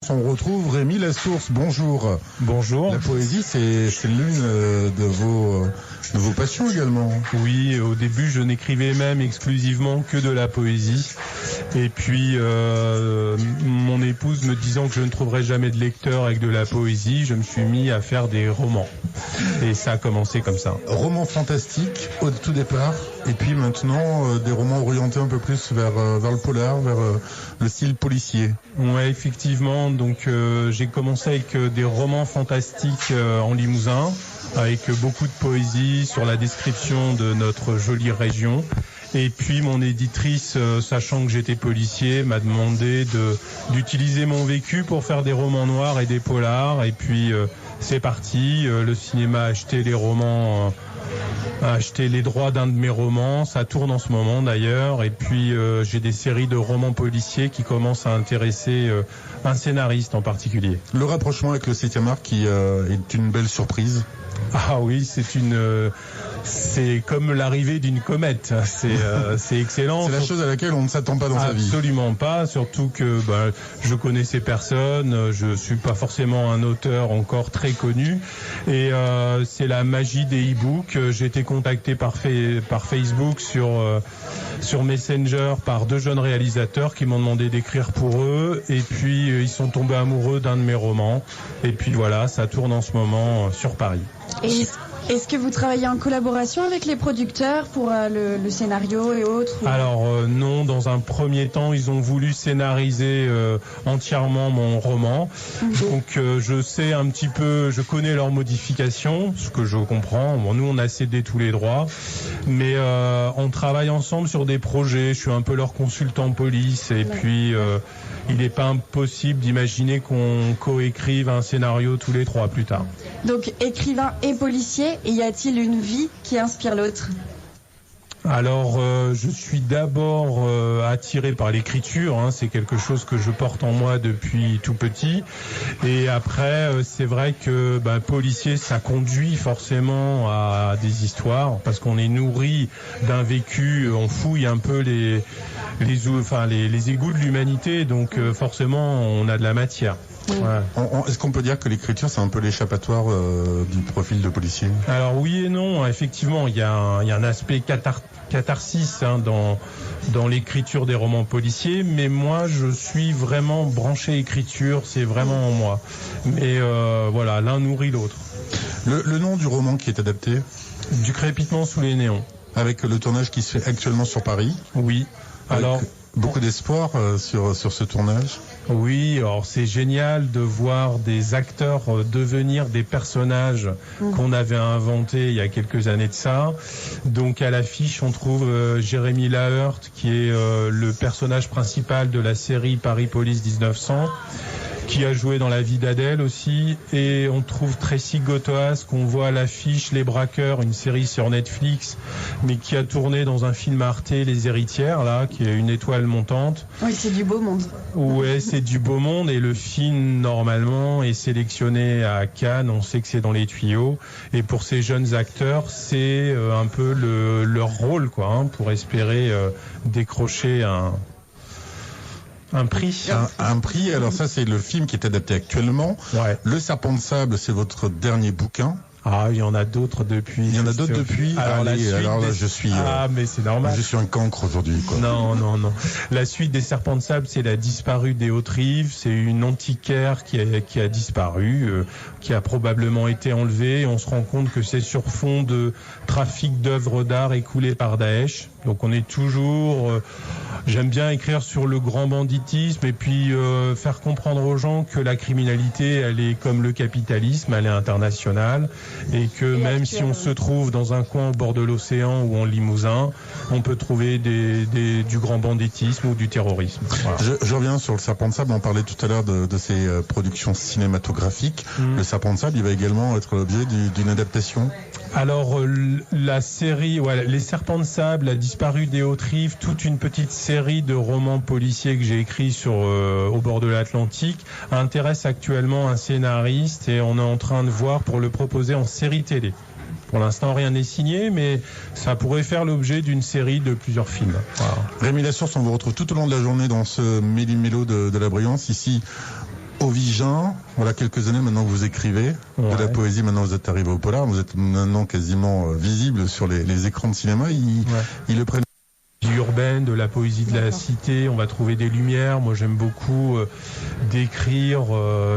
On retrouve Rémi Lasource. Bonjour. Bonjour. La poésie, c'est l'une de vos passions également. Oui, au début, je n'écrivais même exclusivement que de la poésie. Et puis, mon épouse me disant que je ne trouverais jamais de lecteur avec de la poésie, je me suis mis à faire des romans. Et ça a commencé comme ça. Romans fantastiques au tout départ, et puis maintenant des romans orientés un peu plus vers le polar, vers le style policier. Ouais, effectivement. Donc, j'ai commencé avec des romans fantastiques en Limousin, avec beaucoup de poésie sur la description de notre jolie région. Et puis mon éditrice, sachant que j'étais policier, m'a demandé d'utiliser mon vécu pour faire des romans noirs et des polars. Et puis c'est parti. Le cinéma a acheté les romans, a acheté les droits d'un de mes romans. Ça tourne en ce moment d'ailleurs. Et puis j'ai des séries de romans policiers qui commencent à intéresser un scénariste en particulier. Le rapprochement avec le 7e art qui est une belle surprise. Ah oui, c'est comme l'arrivée d'une comète. C'est excellent. C'est la chose à laquelle on ne s'attend pas dans sa vie. Absolument pas. Surtout que je connais ces personnes. Je suis pas forcément un auteur encore très connu. Et c'est la magie des e-books. J'ai été contacté par Facebook sur Messenger par 2 jeunes réalisateurs qui m'ont demandé d'écrire pour eux. Et puis ils sont tombés amoureux d'un de mes romans. Et puis voilà, ça tourne en ce moment sur Paris. Et est-ce que vous travaillez en collaboration avec les producteurs pour le scénario et autres Alors non, dans un premier temps, ils ont voulu scénariser entièrement mon roman. Donc je sais un petit peu, je connais leurs modifications, ce que je comprends. Bon, nous, on a cédé tous les droits, mais on travaille ensemble sur des projets. Je suis un peu leur consultant police et puis il n'est pas impossible d'imaginer qu'on coécrive un scénario tous les 3 plus tard. Donc écrivain et policier, et y a-t-il une vie qui inspire l'autre ? Alors, je suis d'abord attiré par l'écriture, c'est quelque chose que je porte en moi depuis tout petit. Et après, c'est vrai que policier, ça conduit forcément à des histoires, parce qu'on est nourri d'un vécu, on fouille un peu les égouts de l'humanité, donc forcément, on a de la matière. Ouais. Est-ce qu'on peut dire que l'écriture, c'est un peu l'échappatoire du profil de policier ? Alors oui et non, effectivement, il y a un aspect catharsis dans l'écriture des romans policiers, mais moi je suis vraiment branché écriture, c'est vraiment en moi. Mais voilà, l'un nourrit l'autre. Le nom du roman qui est adapté ? Du crépitement sous les néons. Avec le tournage qui se fait actuellement sur Paris ? Oui. Alors beaucoup d'espoir sur ce tournage. Oui, alors c'est génial de voir des acteurs devenir des personnages qu'on avait inventés il y a quelques années de ça. Donc à l'affiche, on trouve Jérémy Laheurte, qui est le personnage principal de la série Paris Police 1900, qui a joué dans La vie d'Adèle aussi. Et on trouve Tracy Gotoas, qu'on voit à l'affiche Les Braqueurs, une série sur Netflix, mais qui a tourné dans un film Arte, Les Héritières, là, qui est une étoile montante. Oui, c'est du beau monde. Ouais, c'est du beau monde, et le film, normalement, est sélectionné à Cannes. On sait que c'est dans les tuyaux. Et pour ces jeunes acteurs, c'est un peu leur rôle, quoi, pour espérer décrocher un prix. Un prix, alors ça c'est le film qui est adapté actuellement. Ouais. Le Serpent de Sable, c'est votre dernier bouquin. Ah, il y en a d'autres depuis. Il y en a d'autres depuis. Alors, alors là, je suis. mais c'est normal. Je suis un cancre aujourd'hui, quoi. Non. La suite des Serpents de Sable, c'est La disparue des Hautes-Rives. C'est une antiquaire qui a disparu, qui a probablement été enlevée. On se rend compte que c'est sur fond de trafic d'œuvres d'art écoulées par Daesh. Donc on est toujours. J'aime bien écrire sur le grand banditisme et puis faire comprendre aux gens que la criminalité, elle est comme le capitalisme, elle est internationale. Et que même si on se trouve dans un coin au bord de l'océan ou en Limousin, on peut trouver du grand banditisme ou du terrorisme. Voilà. Je reviens sur le Serpent de Sable. On parlait tout à l'heure de ses productions cinématographiques. Le Serpent de Sable, il va également être l'objet d'une adaptation. Alors la série, Les Serpents de Sable, La disparue des Hautes-Rives, toute une petite série de romans policiers que j'ai écrits au bord de l'Atlantique, intéresse actuellement un scénariste et on est en train de voir pour le proposer en série télé. Pour l'instant, rien n'est signé, mais ça pourrait faire l'objet d'une série de plusieurs films. Voilà. Rémi Lasource, on vous retrouve tout au long de la journée dans ce Méli-Mélo de la Brillance, ici Ovigin, voilà quelques années maintenant que vous écrivez de la poésie, maintenant vous êtes arrivé au polar, vous êtes maintenant quasiment visible sur les écrans de cinéma, ils le prennent. Urbaine, de la poésie de la cité, on va trouver des lumières. Moi j'aime beaucoup décrire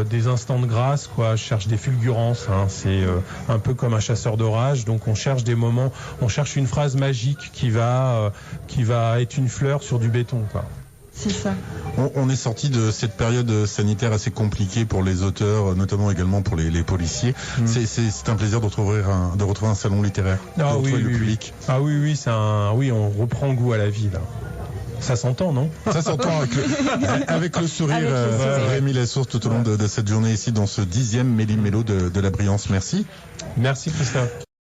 des instants de grâce, quoi. Je cherche des fulgurances, hein. C'est un peu comme un chasseur d'orage, donc on cherche des moments, on cherche une phrase magique qui va être une fleur sur du béton, quoi. C'est ça. On est sorti de cette période sanitaire assez compliquée pour les auteurs, notamment également pour les policiers. C'est un plaisir de retrouver un salon littéraire, de retrouver le public. Ah oui, oui, on reprend goût à la vie là. Ça s'entend, non? Ça s'entend avec le sourire. Rémi Lassource tout au long de cette journée ici dans ce 10e Méli-Mélo de la Briance. Merci. Merci Christophe.